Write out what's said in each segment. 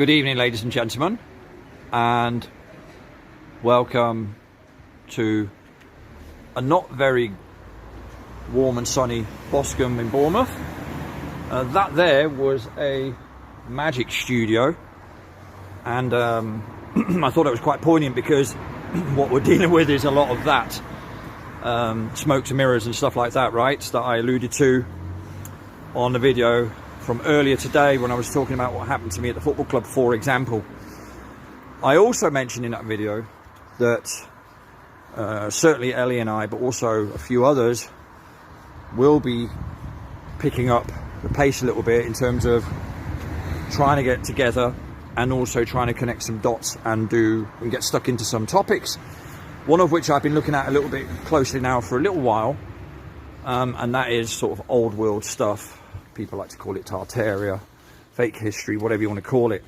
Good evening, ladies and gentlemen, and welcome to a not very warm and sunny Boscombe in Bournemouth. That there was a magic studio, and I thought it was quite poignant because what we're dealing with is a lot of that smokes and mirrors and stuff like that, right, that I alluded to on the video from earlier today when I was talking about what happened to me at the football club, for example. I also mentioned in that video that certainly Ellie and I, but also a few others, will be picking up the pace a little bit in terms of trying to get together and also trying to connect some dots and get stuck into some topics, one of which I've been looking at a little bit closely now for a little while, and that is sort of old world stuff. People like to call it Tartaria, fake history, whatever you want to call it.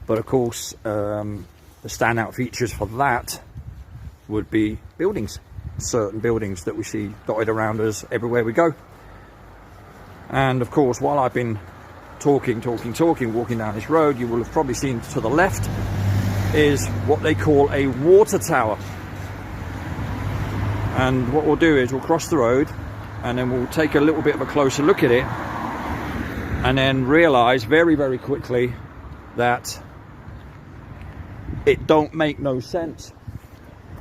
But of course, the standout features for that would be buildings, certain buildings that we see dotted around us everywhere we go. And of course, while I've been talking, walking down this road, you will have probably seen to the left is what they call a water tower. And what we'll do is we'll cross the road and then we'll take a little bit of a closer look at it and then realize very, very quickly that it don't make no sense,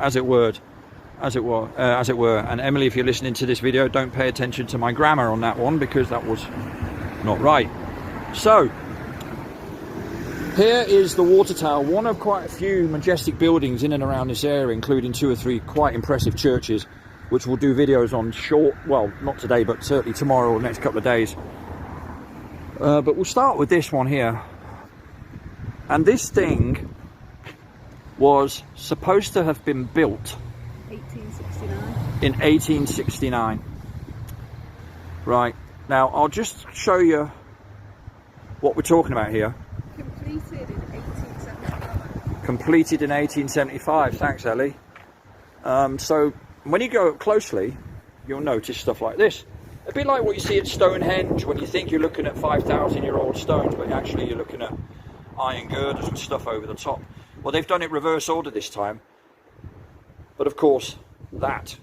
as it were. And Emily, if you're listening to this video, don't pay attention to my grammar on that one, because that was not right. So here is the water tower, one of quite a few majestic buildings in and around this area, including 2 or 3 quite impressive churches, which we'll do videos on well, not today, but certainly tomorrow or the next couple of days. But we'll start with this one here. And this thing was supposed to have been built 1869. In 1869. Right, now I'll just show you what we're talking about here. Completed in 1875. Completed in 1875, thanks Ellie. So when you go up closely, you'll notice stuff like this. A bit like what you see at Stonehenge when you think you're looking at 5,000-year-old stones, but actually you're looking at iron girders and stuff over the top. Well, they've done it reverse order this time. But of course, that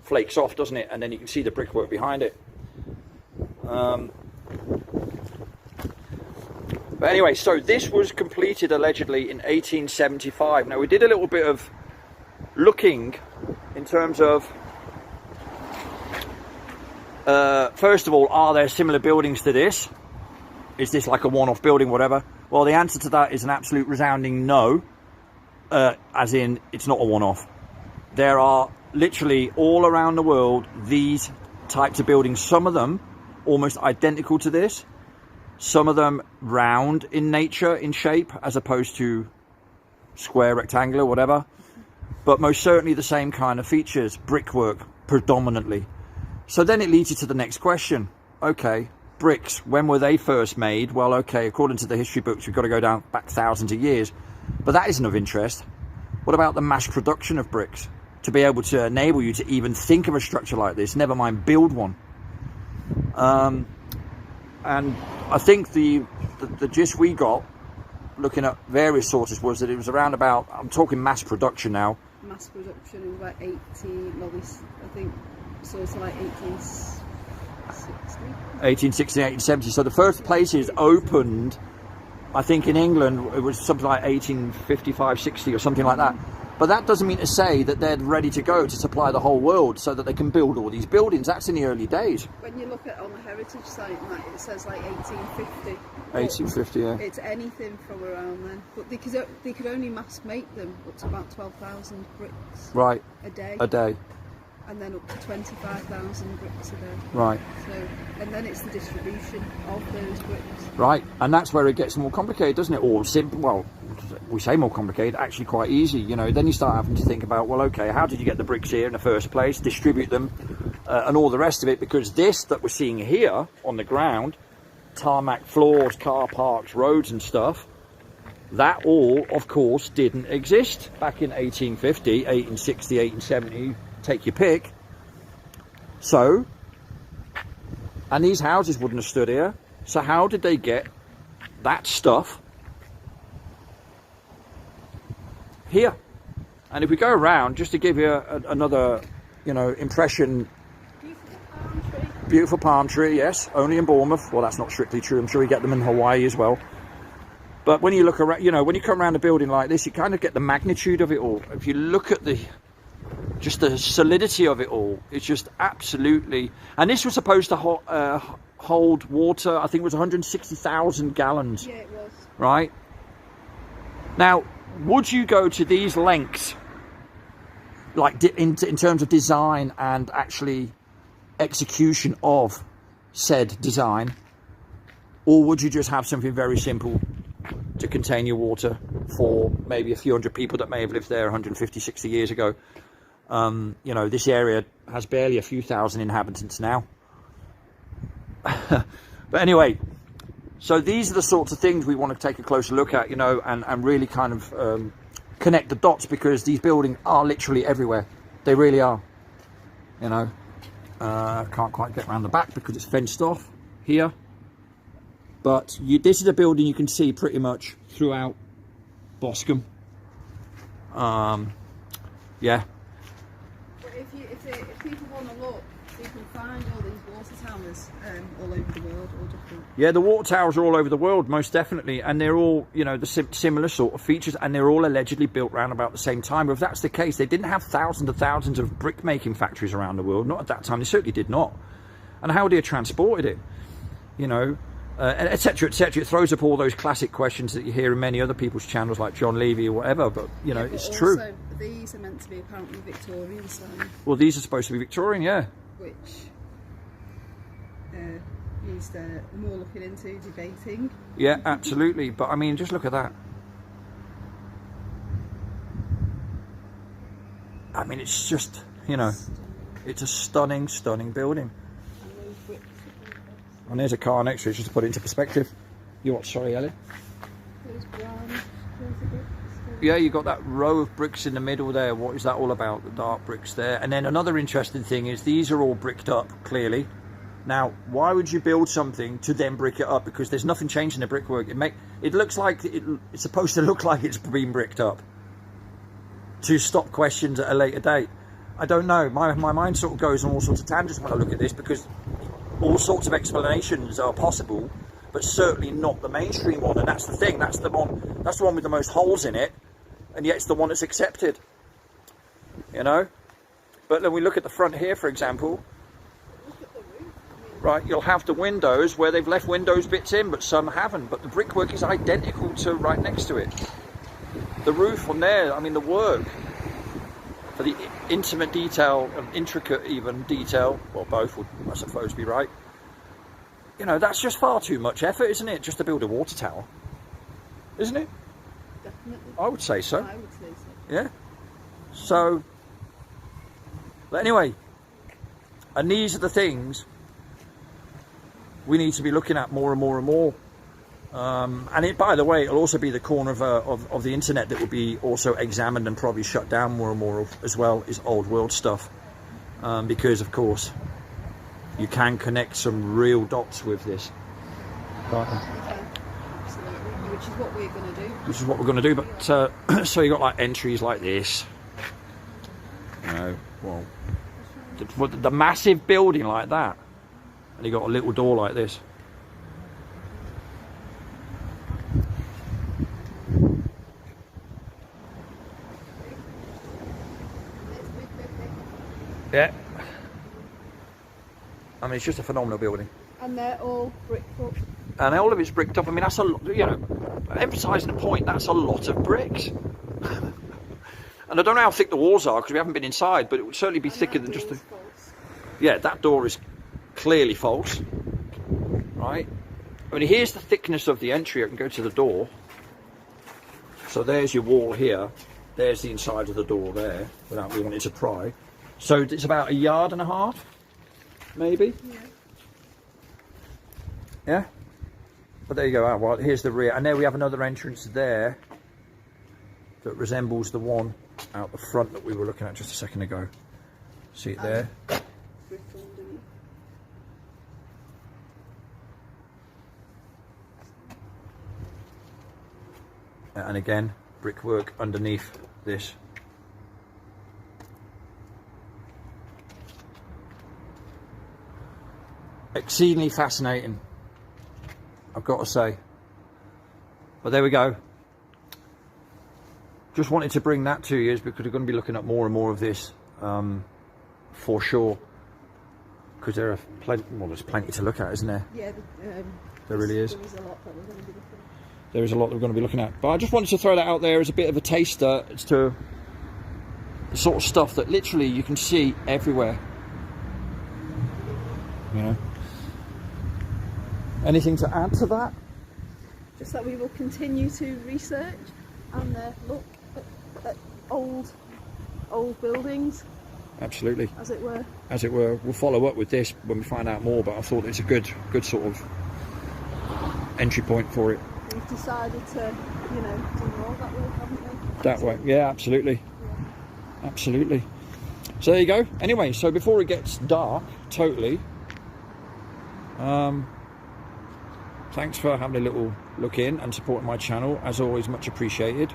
flakes off, doesn't it? And then you can see the brickwork behind it. But anyway, so this was completed allegedly in 1875. Now, we did a little bit of looking in terms of, first of all, are there similar buildings to this? Is this like a one-off building, whatever? Well, the answer to that is an absolute resounding no, as in it's not a one-off. There are literally all around the world these types of buildings, some of them almost identical to this, some of them round in nature, in shape, as opposed to square, rectangular, whatever. But most certainly the same kind of features, brickwork predominantly. So then it leads you to the next question. Okay, bricks, when were they first made? Well, okay, according to the history books, we've got to go down back thousands of years. But that isn't of interest. What about the mass production of bricks? To be able to enable you to even think of a structure like this, never mind build one. And I think the gist we got, looking at various sources, was that it was around about, I'm talking mass production now. Mass production in about 18, well, I think, so it's like 1860. 1860, 1870. So the first places opened, I think in England, it was something like 1855, 60 or something like that. But that doesn't mean to say that they're ready to go to supply the whole world so that they can build all these buildings. That's in the early days. When you look at on the heritage site, like, it says like 1850. 1850, yeah. It's anything from around then. But they could only mass make them up to about 12,000 bricks. Right. A day. A day. And then up to 25,000 bricks a day. Right. So, and then it's the distribution of those bricks. Right, and that's where it gets more complicated, doesn't it? Or simple, well, we say more complicated, actually quite easy, you know. Then you start having to think about, well, okay, how did you get the bricks here in the first place, distribute them, and all the rest of it, because this that we're seeing here on the ground, tarmac floors, car parks, roads and stuff, that all, of course, didn't exist back in 1850, 1860, 1870, take your pick. And these houses wouldn't have stood here. So how did they get that stuff here. And if we go around, just to give you another, you know, impression. Beautiful palm tree, yes, only in Bournemouth. Well, that's not strictly true. I'm sure you get them in Hawaii as well. But when you look around, you know, when you come around a building like this, you kind of get the magnitude of it all. If you look at just the solidity of it all, it's just absolutely. And this was supposed to hold water. I think it was 160,000 gallons. Yeah, it was. Right. Now, would you go to these lengths, like in terms of design and actually execution of said design, or would you just have something very simple to contain your water for maybe a few hundred people that may have lived there 150, 60 years ago? You know, this area has barely a few thousand inhabitants now. But anyway, so these are the sorts of things we want to take a closer look at, you know, and really kind of connect the dots, because these buildings are literally everywhere. They really are, you know. Can't quite get around the back because it's fenced off here. But this is a building you can see pretty much throughout Boscombe. Yeah. But if people want to look, they can find all these water towers all over the world, all different. Yeah, the water towers are all over the world, most definitely, and they're all, you know, the similar sort of features, and they're all allegedly built around about the same time. But if that's the case, they didn't have thousands and thousands of brick making factories around the world. Not at that time. They certainly did not. And how would they have transported it? You know, etc., etc. It throws up all those classic questions that you hear in many other people's channels, like John Levy or whatever. But you know, it's true. These are meant to be apparently Victorian style. Well, these are supposed to be Victorian, yeah. Which he's more looking into debating. Yeah, absolutely. But I mean, just look at that. I mean, it's just, you know, it's a stunning, stunning building. And there's a car next to it, just to put it into perspective. You what? Sorry, Ellie. Those brown bricks. Yeah, you got that row of bricks in the middle there. What is that all about? The dark bricks there. And then another interesting thing is these are all bricked up, clearly. Now, why would you build something to then brick it up? Because there's nothing changing the brickwork. It looks like it's supposed to look like it's been bricked up to stop questions at a later date. I don't know. My mind sort of goes on all sorts of tangents when I look at this, because all sorts of explanations are possible, but certainly not the mainstream one. And that's the thing. That's the one with the most holes in it, and yet it's the one that's accepted. You know. But then we look at the front here, for example. Right, you'll have the windows where they've left windows bits in, but some haven't. But the brickwork is identical to right next to it. The roof on there, I mean, the work for the intimate detail and intricate even detail, well, both would, I suppose, be right. You know, that's just far too much effort, isn't it, just to build a water tower? Isn't it? Definitely. I would say so. I would say so. Yeah. So, but anyway, and these are the things we need to be looking at more and more and more. And it, by the way, it'll also be the corner of the internet that will be also examined and probably shut down more and more of, as well, is old world stuff. Because, of course, you can connect some real dots with this. Okay. Absolutely. Which is what we're going to do. Which is what we're going to do. But so you got like entries like this. You know, well, the massive building like that. And you got a little door like this. Yeah. I mean, it's just a phenomenal building. And they're all bricked up. And all of it's bricked up. I mean, that's a lot, you know, emphasising the point, that's a lot of bricks. And I don't know how thick the walls are because we haven't been inside, but it would certainly be thicker than just the... Yeah, that door is clearly false. Right? I mean, here's the thickness of the entry. I can go to the door. So there's your wall here. There's the inside of the door there, without me wanting to pry. So it's about 1.5 yards, maybe? Yeah. Yeah? But there you go. Well, here's the rear. And there we have another entrance there that resembles the one out the front that we were looking at just a second ago. See it there? Brick underneath. And again, brickwork underneath this. Exceedingly fascinating, I've got to say. But there we go. Just wanted to bring that to you because we're going to be looking at more and more of this for sure. Because there are plenty, well, there's plenty to look at, isn't there? Yeah, there really is. There is a lot that we're going to be looking at. There is a lot that we're going to be looking at. But I just wanted to throw that out there as a bit of a taster as to the sort of stuff that literally you can see everywhere. You know. Anything to add to that? Just that we will continue to research and look at old buildings. Absolutely. As it were. As it were. We'll follow up with this when we find out more, but I thought it's a good sort of entry point for it. We've decided to, you know, do more that way, haven't we? That way, yeah, absolutely. Yeah. Absolutely. So there you go. Anyway, so before it gets dark, totally, thanks for having a little look in and supporting my channel. As always, much appreciated.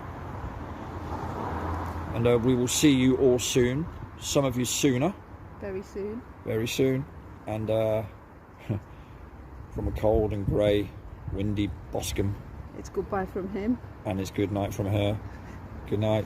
And we will see you all soon. Some of you sooner. Very soon. Very soon. And from a cold and grey, windy Boscombe. It's goodbye from him. And it's good night from her. Good night.